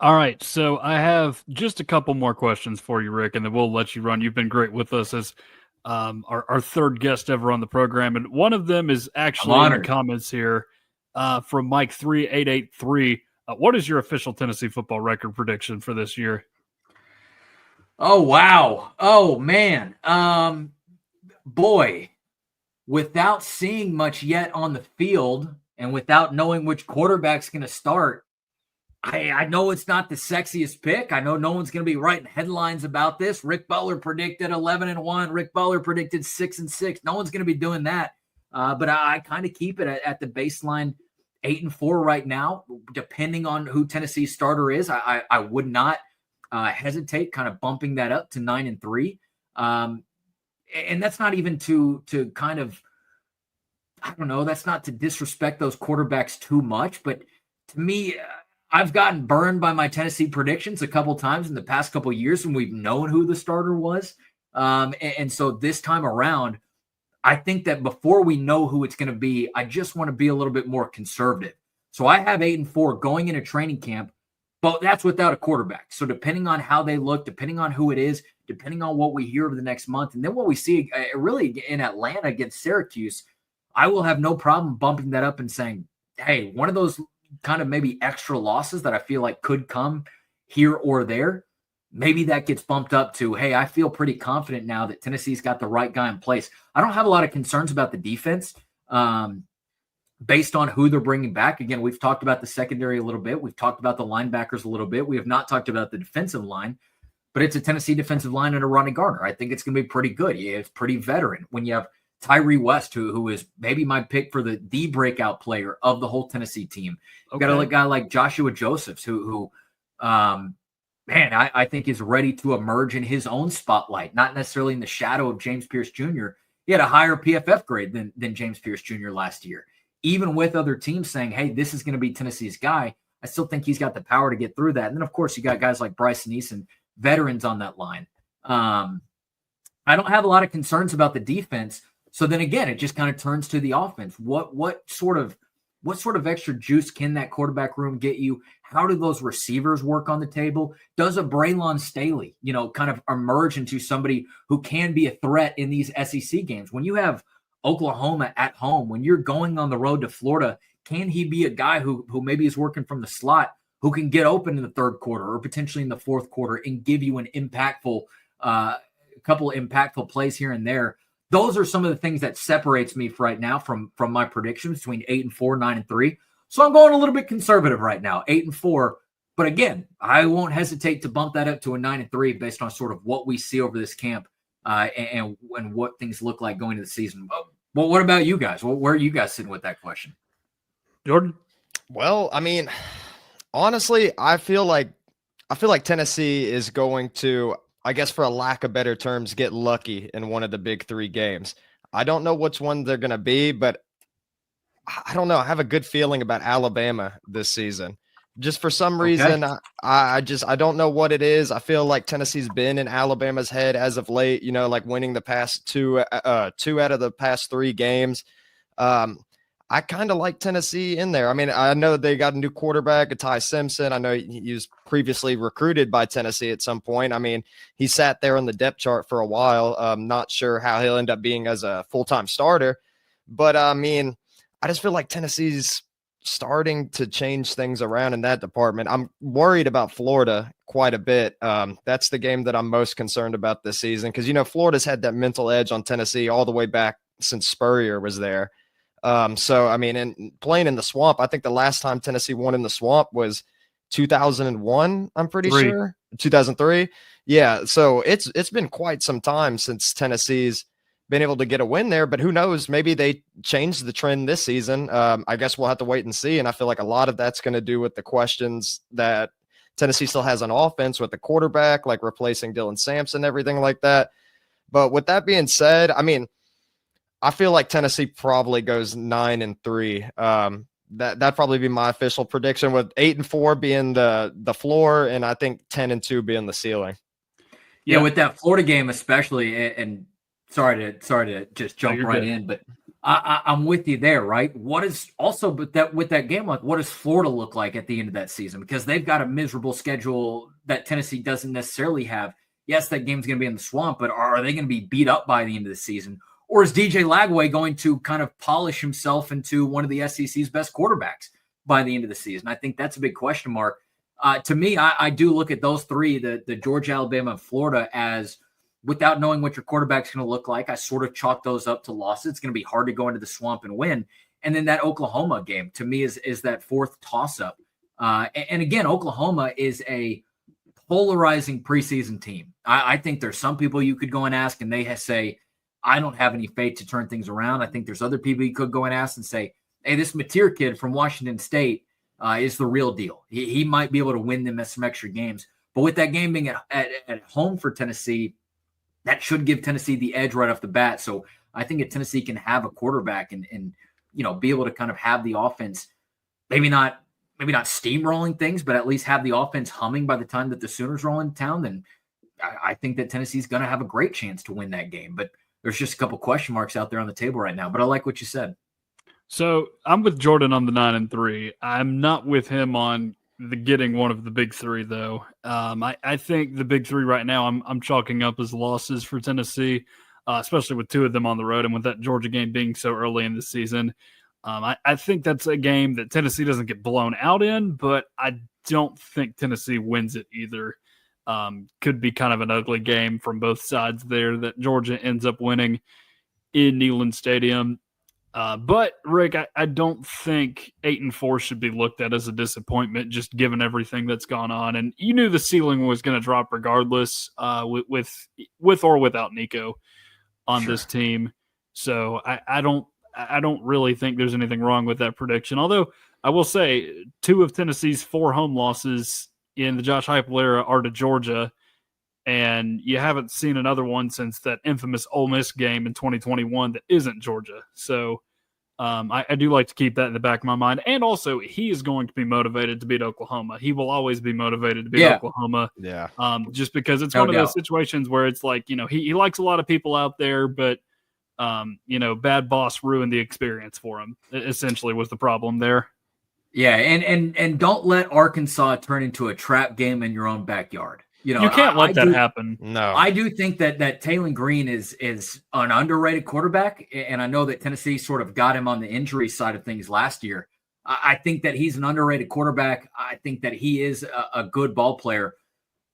All right, so I have just a couple more questions for you, Rick, and then we'll let you run. You've been great with us as our third guest ever on the program, and one of them is I'm actually in the honored. comments here from Mike3883. What is your official Tennessee football record prediction for this year? Oh wow. Oh man. Boy, without seeing much yet on the field and without knowing which quarterback's going to start, I know it's not the sexiest pick. I know no one's going to be writing headlines about this. Rick Butler predicted 11-1. Rick Butler predicted 6-6. No one's going to be doing that. But I kind of keep it at the baseline 8-4 right now, depending on who Tennessee's starter is. I would not hesitate kind of bumping that up to 9-3. And that's not even to kind of, I don't know, that's not to disrespect those quarterbacks too much. But to me, I've gotten burned by my Tennessee predictions a couple times in the past couple years when we've known who the starter was. And so this time around, I think that before we know who it's going to be, I just want to be a little bit more conservative. So I have 8-4 going into training camp, but that's without a quarterback. So depending on how they look, depending on who it is, depending on what we hear over the next month, and then what we see really in Atlanta against Syracuse, I will have no problem bumping that up and saying, hey, one of those kind of maybe extra losses that I feel like could come here or there, maybe that gets bumped up to, hey, I feel pretty confident now that Tennessee's got the right guy in place. I don't have a lot of concerns about the defense based on who they're bringing back. Again, we've talked about the secondary a little bit. We've talked about the linebackers a little bit. We have not talked about the defensive line, but it's a Tennessee defensive line under Ronnie Garner. I think it's going to be pretty good. Yeah, it's pretty veteran. When you have Tyree West, who is maybe my pick for the breakout player of the whole Tennessee team. You've got a guy like Joshua Josephs, who I think is ready to emerge in his own spotlight, not necessarily in the shadow of James Pierce Jr. He had a higher PFF grade than James Pierce Jr. last year. Even with other teams saying, hey, this is going to be Tennessee's guy, I still think he's got the power to get through that. And then, of course, you got guys like Bryson Eason, veterans on that line. I don't have a lot of concerns about the defense. So then again, it just kind of turns to the offense. What sort of extra juice can that quarterback room get you? How do those receivers work on the table? Does a Braylon Staley, kind of emerge into somebody who can be a threat in these SEC games? When you have Oklahoma at home, when you're going on the road to Florida, can he be a guy who maybe is working from the slot, who can get open in the third quarter or potentially in the fourth quarter and give you an impactful, couple of impactful plays here and there? Those are some of the things that separates me right now from my predictions between 8-4, 9-3. So I'm going a little bit conservative right now, 8-4. But again, I won't hesitate to bump that up to a 9-3 based on sort of what we see over this camp and what things look like going into the season. Well, what about you guys? Where are you guys sitting with that question? Jordan? Well, I mean, honestly, I feel like Tennessee is going to, I guess for a lack of better terms, get lucky in one of the big three games. I don't know which one they're going to be, but I don't know. I have a good feeling about Alabama this season. Just for some reason, I don't know what it is. I feel like Tennessee's been in Alabama's head as of late, like winning the past two out of the past three games. I kind of like Tennessee in there. I mean, I know they got a new quarterback, Ty Simpson. I know he was previously recruited by Tennessee at some point. I mean, he sat there on the depth chart for a while. Not sure how he'll end up being as a full-time starter. But, I mean, I just feel like Tennessee's starting to change things around in that department. I'm worried about Florida quite a bit. That's the game that I'm most concerned about this season because, Florida's had that mental edge on Tennessee all the way back since Spurrier was there. So, I mean, and playing in the Swamp, I think the last time Tennessee won in the Swamp was 2001, I'm pretty sure. 2003. Yeah. So it's been quite some time since Tennessee's been able to get a win there, but who knows? Maybe they changed the trend this season. I guess we'll have to wait and see. And I feel like a lot of that's going to do with the questions that Tennessee still has on offense with the quarterback, like replacing Dylan Sampson, everything like that. But with that being said, I mean, I feel like Tennessee probably goes 9-3. That'd probably be my official prediction, with 8-4 being the floor, and I think 10-2 being the ceiling. Yeah, with that Florida game especially, and sorry to just jump right in, but I'm with you there, right? What is also, but that with that game, like, what does Florida look like at the end of that season? Because they've got a miserable schedule that Tennessee doesn't necessarily have. Yes, that game's going to be in the swamp, but are they going to be beat up by the end of the season? Or is DJ Lagway going to kind of polish himself into one of the SEC's best quarterbacks by the end of the season? I think that's a big question mark. To me, I do look at those three, the Georgia, Alabama, and Florida, as without knowing what your quarterback's going to look like. I sort of chalk those up to losses. It's going to be hard to go into the swamp and win. And then that Oklahoma game, to me, is that fourth toss-up. And again, Oklahoma is a polarizing preseason team. I think there's some people you could go and ask, and they say, I don't have any faith to turn things around. I think there's other people you could go and ask and say, hey, this Mateer kid from Washington State is the real deal. He might be able to win them some extra games. But with that game being at home for Tennessee, that should give Tennessee the edge right off the bat. So I think if Tennessee can have a quarterback and be able to kind of have the offense, maybe not steamrolling things, but at least have the offense humming by the time that the Sooners roll into town, then I think that Tennessee's going to have a great chance to win that game. But there's just a couple question marks out there on the table right now. But I like what you said. So I'm with Jordan on the 9-3. I'm not with him on the getting one of the big three, though. I think the big three right now I'm chalking up as losses for Tennessee, especially with two of them on the road and with that Georgia game being so early in the season. I think that's a game that Tennessee doesn't get blown out in, but I don't think Tennessee wins it either. Could be kind of an ugly game from both sides there that Georgia ends up winning in Neyland Stadium. But Rick, I don't think 8-4 should be looked at as a disappointment, just given everything that's gone on. And you knew the ceiling was going to drop regardless, with or without Nico on this team. So I don't really think there's anything wrong with that prediction. Although I will say 2 of Tennessee's 4 home losses in the Josh Heupel era are to Georgia, and you haven't seen another one since that infamous Ole Miss game in 2021 that isn't Georgia. So I do like to keep that in the back of my mind. And also, he is going to be motivated to beat Oklahoma. He will always be motivated to beat Oklahoma. Yeah. Just because it's one of those situations where it's like, he likes a lot of people out there, but bad boss ruined the experience for him. Essentially was the problem there. Yeah, and don't let Arkansas turn into a trap game in your own backyard. You can't let that happen. No, I do think that Taylon Green is an underrated quarterback, and I know that Tennessee sort of got him on the injury side of things last year. I think that he's an underrated quarterback. I think that he is a good ball player,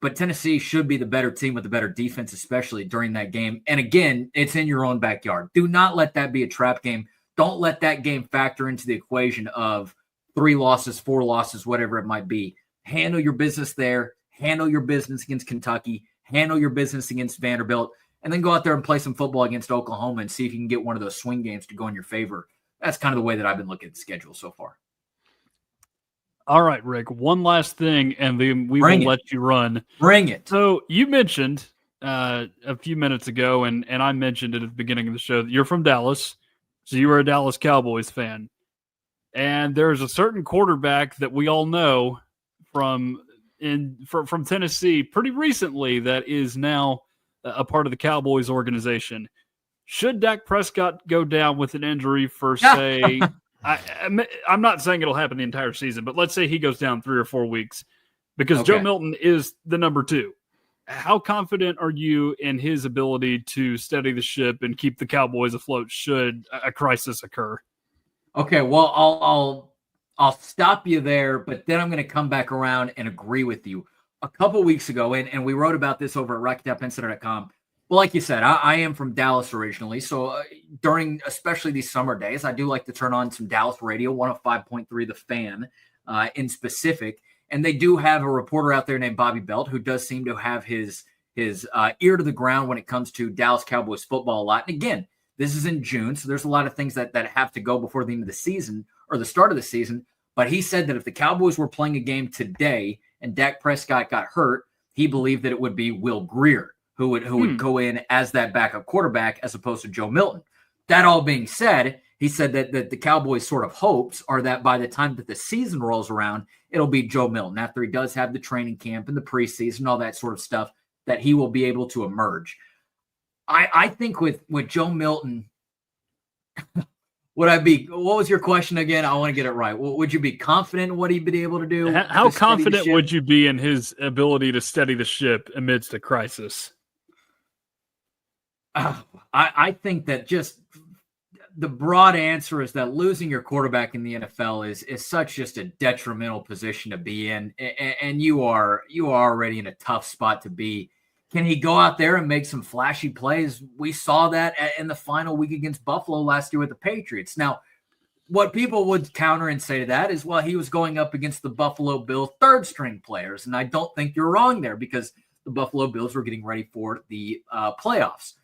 but Tennessee should be the better team with the better defense, especially during that game. And again, it's in your own backyard. Do not let that be a trap game. Don't let that game factor into the equation of 3 losses, 4 losses, whatever it might be. Handle your business there. Handle your business against Kentucky. Handle your business against Vanderbilt. And then go out there and play some football against Oklahoma and see if you can get one of those swing games to go in your favor. That's kind of the way that I've been looking at the schedule so far. All right, Rick, one last thing, and then we will let you run. Bring it. So you mentioned a few minutes ago, and I mentioned it at the beginning of the show, that you're from Dallas, so you were a Dallas Cowboys fan. And there's a certain quarterback that we all know from Tennessee pretty recently that is now a part of the Cowboys organization. Should Dak Prescott go down with an injury for, say, I'm not saying it'll happen the entire season, but let's say he goes down 3 or 4 weeks because Joe Milton is the number 2. How confident are you in his ability to steady the ship and keep the Cowboys afloat should a crisis occur? Okay, well, I'll stop you there, but then I'm going to come back around and agree with you. A couple weeks ago, and we wrote about this over at RocketTapInsider.com. Well, like you said, I am from Dallas originally, so during especially these summer days, I do like to turn on some Dallas radio, 105.3 The Fan in specific, and they do have a reporter out there named Bobby Belt who does seem to have his ear to the ground when it comes to Dallas Cowboys football a lot. And again, this is in June, so there's a lot of things that have to go before the end of the season or the start of the season. But he said that if the Cowboys were playing a game today and Dak Prescott got hurt, he believed that it would be Will Grier who would go in as that backup quarterback as opposed to Joe Milton. That all being said, he said that the Cowboys' sort of hopes are that by the time that the season rolls around, it'll be Joe Milton after he does have the training camp and the preseason, all that sort of stuff, that he will be able to emerge. I think with Joe Milton, What was your question again? I want to get it right. Would you be confident in what he'd be able to do? How confident would you be in his ability to steady the ship amidst a crisis? I think that just the broad answer is that losing your quarterback in the NFL is such just a detrimental position to be in, and you are already in a tough spot to be. Can he go out there and make some flashy plays? We saw that in the final week against Buffalo last year with the Patriots. Now, what people would counter and say to that is, well, he was going up against the Buffalo Bills third-string players, and I don't think you're wrong there because the Buffalo Bills were getting ready for the playoffs.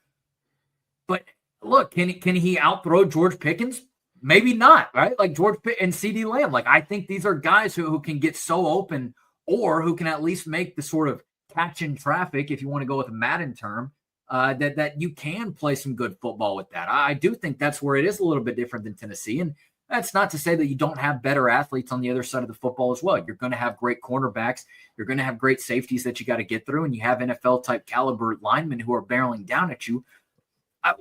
But look, can he outthrow George Pickens? Maybe not, right? Like George and CeeDee Lamb. Like, I think these are guys who can get so open or who can at least make the sort of catch in traffic, if you want to go with a Madden term, that you can play some good football with that. I do think that's where it is a little bit different than Tennessee. And that's not to say that you don't have better athletes on the other side of the football as well. You're going to have great cornerbacks. You're going to have great safeties that you got to get through. And you have NFL-type caliber linemen who are barreling down at you.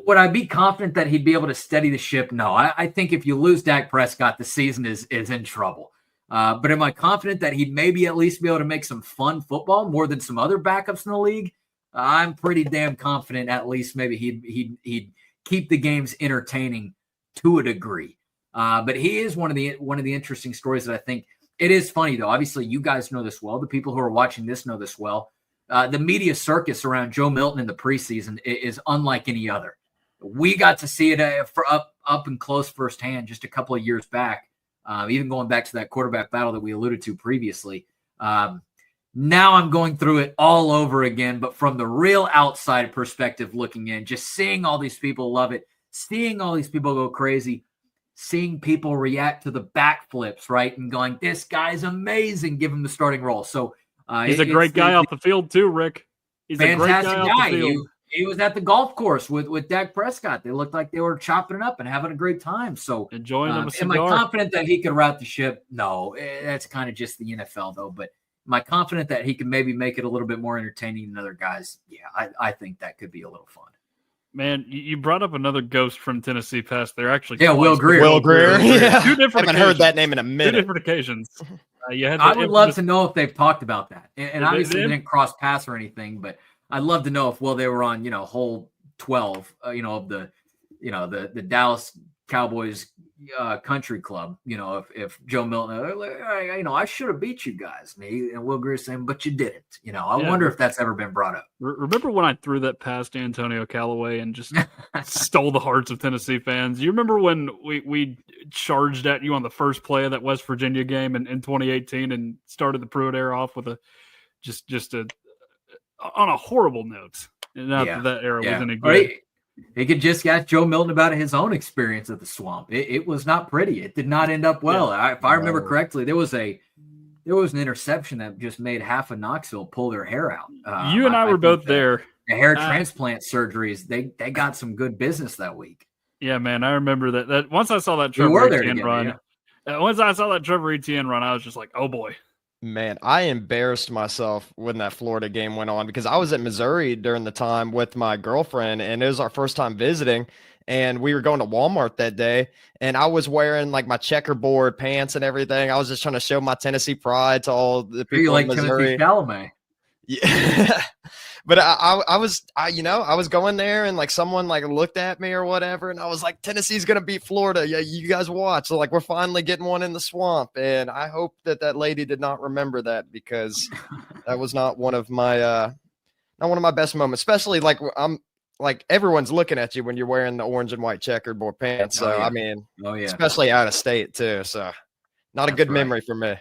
Would I be confident that he'd be able to steady the ship? No. I think if you lose Dak Prescott, the season is in trouble. But am I confident that he'd maybe at least be able to make some fun football more than some other backups in the league? I'm pretty damn confident at least maybe he'd keep the games entertaining to a degree. But he is one of the interesting stories that I think it is funny though. Obviously, you guys know this well. The people who are watching this know this well. The media circus around Joe Milton in the preseason is unlike any other. We got to see it for up and close firsthand just a couple of years back, even going back to that quarterback battle that we alluded to previously. Now I'm going through it all over again, but from the real outside perspective looking in, just seeing all these people love it, seeing all these people go crazy, seeing people react to the backflips, right, and going, this guy's amazing, give him the starting role. So he's a great guy off the field too, Rick. He's a great guy off the field. He was at the golf course with Dak Prescott. They looked like they were chopping it up and having a great time. So enjoying them. Am I confident that he could route the ship? No, that's kind of just the NFL though. But am I confident that he can maybe make it a little bit more entertaining than other guys? Yeah, I think that could be a little fun. Man, you brought up another ghost from Tennessee past there. Actually, yeah, Will Greer. Will Greer. Yeah. Two different. I haven't heard that name in a minute. Two different occasions. I would love to know if they've talked about that. And obviously they didn't cross paths or anything, but I'd love to know if they were on hole 12 of the Dallas Cowboys country club. If Joe Milton, I should have beat you guys, and Will Greer saying, but you didn't. I wonder if that's ever been brought up. Remember when I threw that past Antonio Callaway and just stole the hearts of Tennessee fans? You remember when we charged at you on the first play of that West Virginia game in 2018 and started the Pruitt era off with on a horrible note. Not that that era was any good. He could just ask Joe Milton about his own experience at the Swamp. It was not pretty. It did not end up well. Yeah. If I remember correctly, there was an interception that just made half of Knoxville pull their hair out. You and I were both there. The hair transplant surgeries, they got some good business that week. Yeah, man, I remember that. Once I saw that Trevor Etienne run, once I saw that Trevor Etienne run, I was just like, oh boy. Man, I embarrassed myself when that Florida game went on because I was at Missouri during the time with my girlfriend, and it was our first time visiting, and we were going to Walmart that day, and I was wearing like my checkerboard pants and everything. I was just trying to show my Tennessee pride to all the people in Missouri. Chalamet. Yeah. But I was going there and like someone like looked at me or whatever. And I was like, Tennessee's going to beat Florida. Yeah. You guys watch. So like, we're finally getting one in the Swamp. And I hope that lady did not remember that because that was not one of my best moments, especially like I'm like everyone's looking at you when you're wearing the orange and white checkerboard pants. So, I mean, especially out of state too. So not a good memory for me.